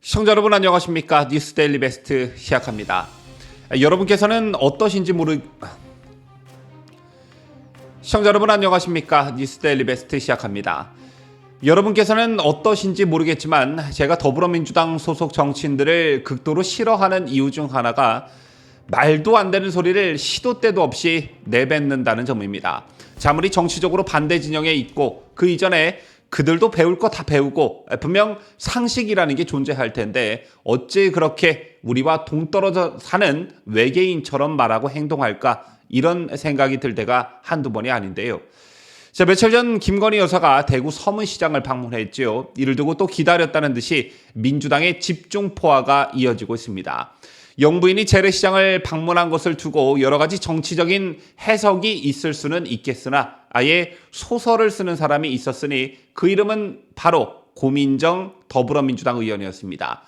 시청자 여러분 안녕하십니까? 뉴스 데일리 베스트 시작합니다. 여러분께서는 어떠신지 시청자 여러분 안녕하십니까? 뉴스 데일리 베스트 시작합니다. 여러분께서는 어떠신지 모르겠지만 제가 더불어민주당 소속 정치인들을 극도로 싫어하는 이유 중 하나가 말도 안 되는 소리를 시도 때도 없이 내뱉는다는 점입니다. 아무리 정치적으로 반대 진영에 있고 그 이전에 그들도 배울 거 다 배우고 분명 상식이라는 게 존재할 텐데 어찌 그렇게 우리와 동떨어져 사는 외계인처럼 말하고 행동할까 이런 생각이 들 때가 한두 번이 아닌데요. 자, 며칠 전 김건희 여사가 대구 서문시장을 방문했지요. 이를 두고 또 기다렸다는 듯이 민주당의 집중 포화가 이어지고 있습니다. 영부인이 재래시장을 방문한 것을 두고 여러 가지 정치적인 해석이 있을 수는 있겠으나 아예 소설을 쓰는 사람이 있었으니 그 이름은 바로 고민정 더불어민주당 의원이었습니다.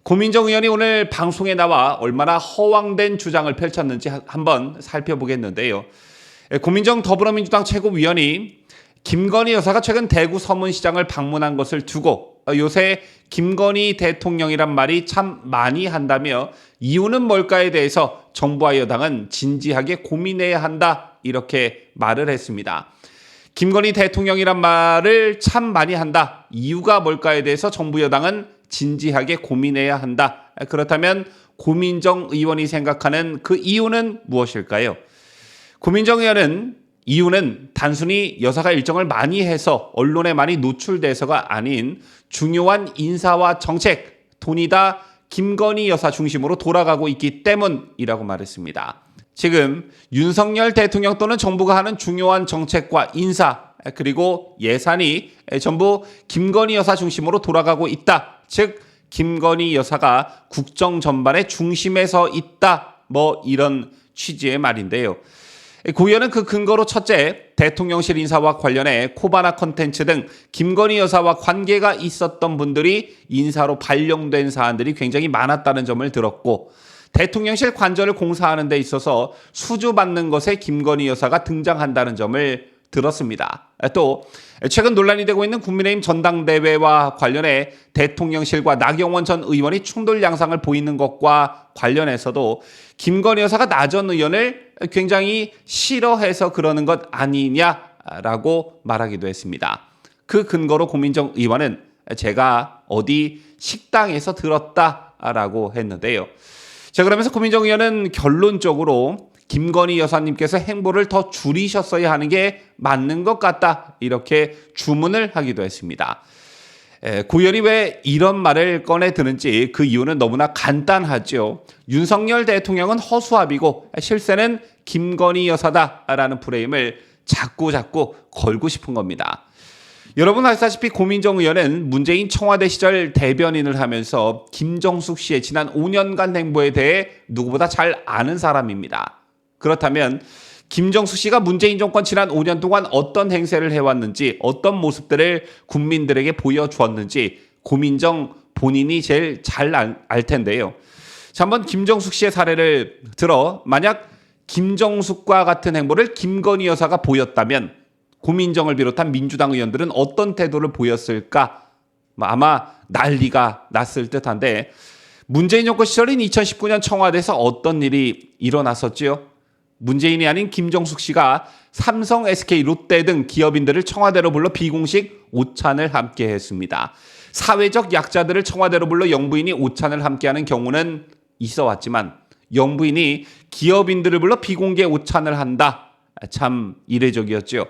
고민정 의원이 오늘 방송에 나와 얼마나 허황된 주장을 펼쳤는지 한번 살펴보겠는데요. 고민정 더불어민주당 최고위원이 김건희 여사가 최근 대구 서문시장을 방문한 것을 두고 요새 김건희 대통령이란 말이 참 많이 한다며 이유는 뭘까에 대해서 정부와 여당은 진지하게 고민해야 한다 이렇게 말을 했습니다. 김건희 대통령이란 말을 참 많이 한다. 이유가 뭘까에 대해서 정부 여당은 진지하게 고민해야 한다. 그렇다면 고민정 의원이 생각하는 그 이유는 무엇일까요? 고민정 의원은 이유는 단순히 여사가 일정을 많이 해서 언론에 많이 노출돼서가 아닌 중요한 인사와 정책, 돈이 다 김건희 여사 중심으로 돌아가고 있기 때문이라고 말했습니다. 지금 윤석열 대통령 또는 정부가 하는 중요한 정책과 인사 그리고 예산이 전부 김건희 여사 중심으로 돌아가고 있다. 즉 김건희 여사가 국정 전반의 중심에 서 있다. 이런 취지의 말인데요. 고 의원은 그 근거로 첫째, 대통령실 인사와 관련해 코바나 컨텐츠 등 김건희 여사와 관계가 있었던 분들이 인사로 발령된 사안들이 굉장히 많았다는 점을 들었고 대통령실 관저를 공사하는 데 있어서 수주받는 것에 김건희 여사가 등장한다는 점을 들었습니다. 또 최근 논란이 되고 있는 국민의힘 전당대회와 관련해 대통령실과 나경원 전 의원이 충돌 양상을 보이는 것과 관련해서도 김건희 여사가 나 전 의원을 굉장히 싫어해서 그러는 것 아니냐라고 말하기도 했습니다. 그 근거로 고민정 의원은 제가 어디 식당에서 들었다라고 했는데요. 자, 그러면서 고민정 의원은 결론적으로 김건희 여사님께서 행보를 더 줄이셨어야 하는 게 맞는 것 같다 이렇게 주문을 하기도 했습니다. 고 의원이 왜 이런 말을 꺼내 드는지 그 이유는 너무나 간단하죠. 윤석열 대통령은 허수아비고 실세는 김건희 여사다라는 프레임을 자꾸 걸고 싶은 겁니다. 여러분 아시다시피 고민정 의원은 문재인 청와대 시절 대변인을 하면서 김정숙 씨의 지난 5년간 행보에 대해 누구보다 잘 아는 사람입니다. 그렇다면 김정숙 씨가 문재인 정권 지난 5년 동안 어떤 행세를 해왔는지 어떤 모습들을 국민들에게 보여주었는지 고민정 본인이 제일 잘 알 텐데요. 자, 한번 김정숙 씨의 사례를 들어 만약 김정숙과 같은 행보를 김건희 여사가 보였다면 고민정을 비롯한 민주당 의원들은 어떤 태도를 보였을까? 아마 난리가 났을 듯한데 문재인 정권 시절인 2019년 청와대에서 어떤 일이 일어났었지요? 문재인이 아닌 김정숙 씨가 삼성, SK, 롯데 등 기업인들을 청와대로 불러 비공식 오찬을 함께 했습니다. 사회적 약자들을 청와대로 불러 영부인이 오찬을 함께하는 경우는 있어 왔지만 영부인이 기업인들을 불러 비공개 오찬을 한다. 참 이례적이었죠.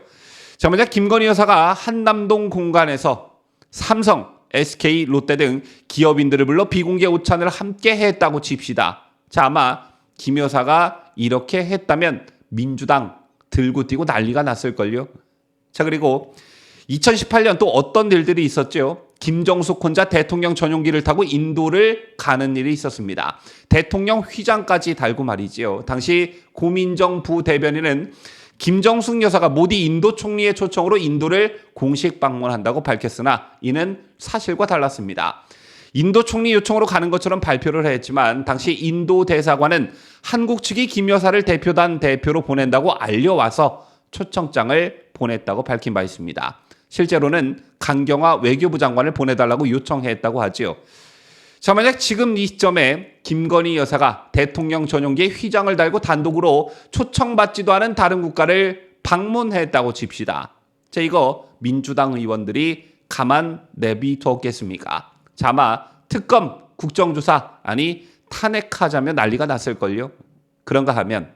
자, 만약 김건희 여사가 한남동 공간에서 삼성, SK, 롯데 등 기업인들을 불러 비공개 오찬을 함께 했다고 칩시다. 자, 아마 김 여사가 이렇게 했다면 민주당 들고 뛰고 난리가 났을걸요. 자, 그리고 2018년 또 어떤 일들이 있었죠? 김정숙 혼자 대통령 전용기를 타고 인도를 가는 일이 있었습니다. 대통령 휘장까지 달고 말이지요. 당시 고민정 부대변인은 김정숙 여사가 모디 인도 총리의 초청으로 인도를 공식 방문한다고 밝혔으나 이는 사실과 달랐습니다. 인도 총리 요청으로 가는 것처럼 발표를 했지만 당시 인도 대사관은 한국 측이 김 여사를 대표단 대표로 보낸다고 알려와서 초청장을 보냈다고 밝힌 바 있습니다. 실제로는 강경화 외교부 장관을 보내달라고 요청했다고 하지요. 자, 만약 지금 이 시점에 김건희 여사가 대통령 전용기에 휘장을 달고 단독으로 초청받지도 않은 다른 국가를 방문했다고 칩시다. 자, 이거 민주당 의원들이 가만 내비뒀겠습니까? 자, 아마 특검, 국정조사, 아니 탄핵하자면 난리가 났을걸요. 그런가 하면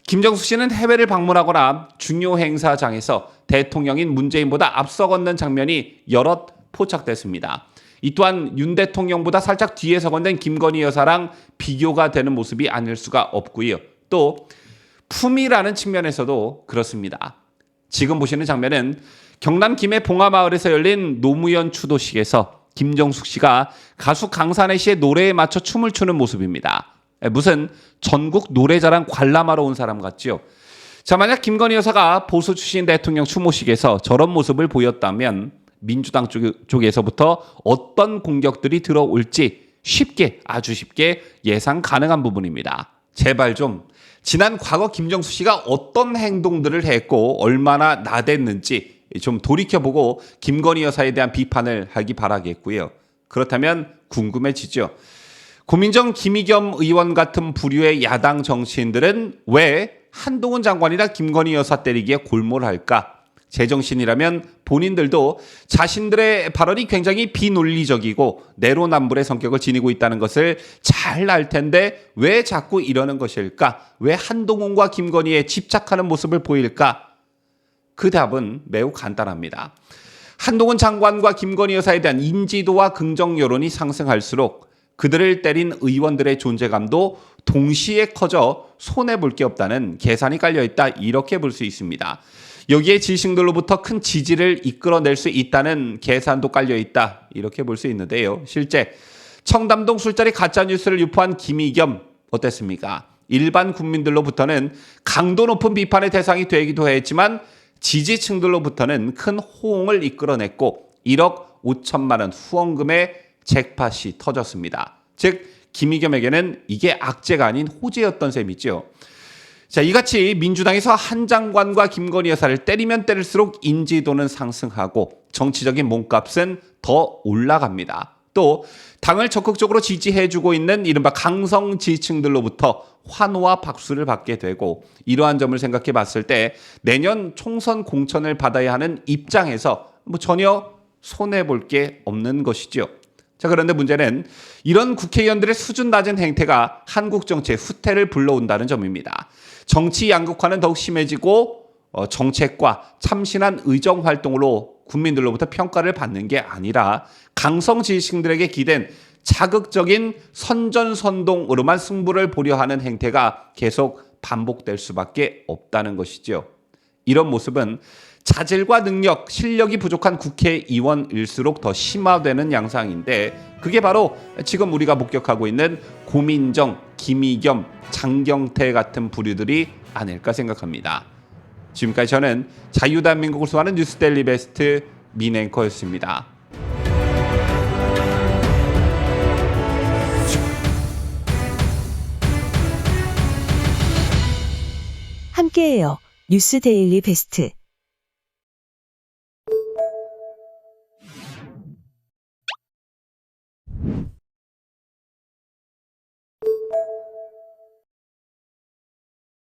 김정숙 씨는 해외를 방문하거나 중요 행사장에서 대통령인 문재인보다 앞서 걷는 장면이 여럿 포착됐습니다. 이 또한 윤 대통령보다 살짝 뒤에서 건넨 김건희 여사랑 비교가 되는 모습이 아닐 수가 없고요. 또 품위라는 측면에서도 그렇습니다. 지금 보시는 장면은 경남 김해 봉하마을에서 열린 노무현 추도식에서 김정숙 씨가 가수 강산의 씨의 노래에 맞춰 춤을 추는 모습입니다. 무슨 전국 노래자랑 관람하러 온 사람 같죠. 자, 만약 김건희 여사가 보수 출신 대통령 추모식에서 저런 모습을 보였다면 민주당 쪽에서부터 어떤 공격들이 들어올지 아주 쉽게 예상 가능한 부분입니다. 제발 좀 지난 과거 김정숙 씨가 어떤 행동들을 했고 얼마나 나댔는지 좀 돌이켜보고 김건희 여사에 대한 비판을 하기 바라겠고요. 그렇다면 궁금해지죠. 고민정, 김의겸 의원 같은 부류의 야당 정치인들은 왜 한동훈 장관이나 김건희 여사 때리기에 골몰할까? 제정신이라면 본인들도 자신들의 발언이 굉장히 비논리적이고 내로남불의 성격을 지니고 있다는 것을 잘 알 텐데 왜 자꾸 이러는 것일까? 왜 한동훈과 김건희에 집착하는 모습을 보일까? 그 답은 매우 간단합니다. 한동훈 장관과 김건희 여사에 대한 인지도와 긍정 여론이 상승할수록 그들을 때린 의원들의 존재감도 동시에 커져 손해볼 게 없다는 계산이 깔려있다, 이렇게 볼 수 있습니다. 여기에 지식들로부터 큰 지지를 이끌어낼 수 있다는 계산도 깔려있다, 이렇게 볼 수 있는데요. 실제 청담동 술자리 가짜뉴스를 유포한 김의겸 어땠습니까? 일반 국민들로부터는 강도 높은 비판의 대상이 되기도 했지만 지지층들로부터는 큰 호응을 이끌어냈고 1억 5천만 원 후원금의 잭팟이 터졌습니다. 즉 김의겸에게는 이게 악재가 아닌 호재였던 셈이죠. 자, 이같이 민주당에서 한 장관과 김건희 여사를 때리면 때릴수록 인지도는 상승하고 정치적인 몸값은 더 올라갑니다. 또 당을 적극적으로 지지해주고 있는 이른바 강성 지지층들로부터 환호와 박수를 받게 되고, 이러한 점을 생각해 봤을 때 내년 총선 공천을 받아야 하는 입장에서 전혀 손해볼 게 없는 것이죠. 자, 그런데 문제는 이런 국회의원들의 수준 낮은 행태가 한국 정치의 후퇴를 불러온다는 점입니다. 정치 양극화는 더욱 심해지고 정책과 참신한 의정 활동으로 국민들로부터 평가를 받는 게 아니라 강성 지지층들에게 기댄 자극적인 선전선동으로만 승부를 보려 하는 행태가 계속 반복될 수밖에 없다는 것이죠. 이런 모습은 자질과 능력, 실력이 부족한 국회의원일수록 더 심화되는 양상인데, 그게 바로 지금 우리가 목격하고 있는 고민정, 김의겸, 장경태 같은 부류들이 아닐까 생각합니다. 지금까지 저는 자유대한민국을 수호하는 뉴스데일리 베스트 민앵커였습니다. 함께해요. 뉴스데일리 베스트.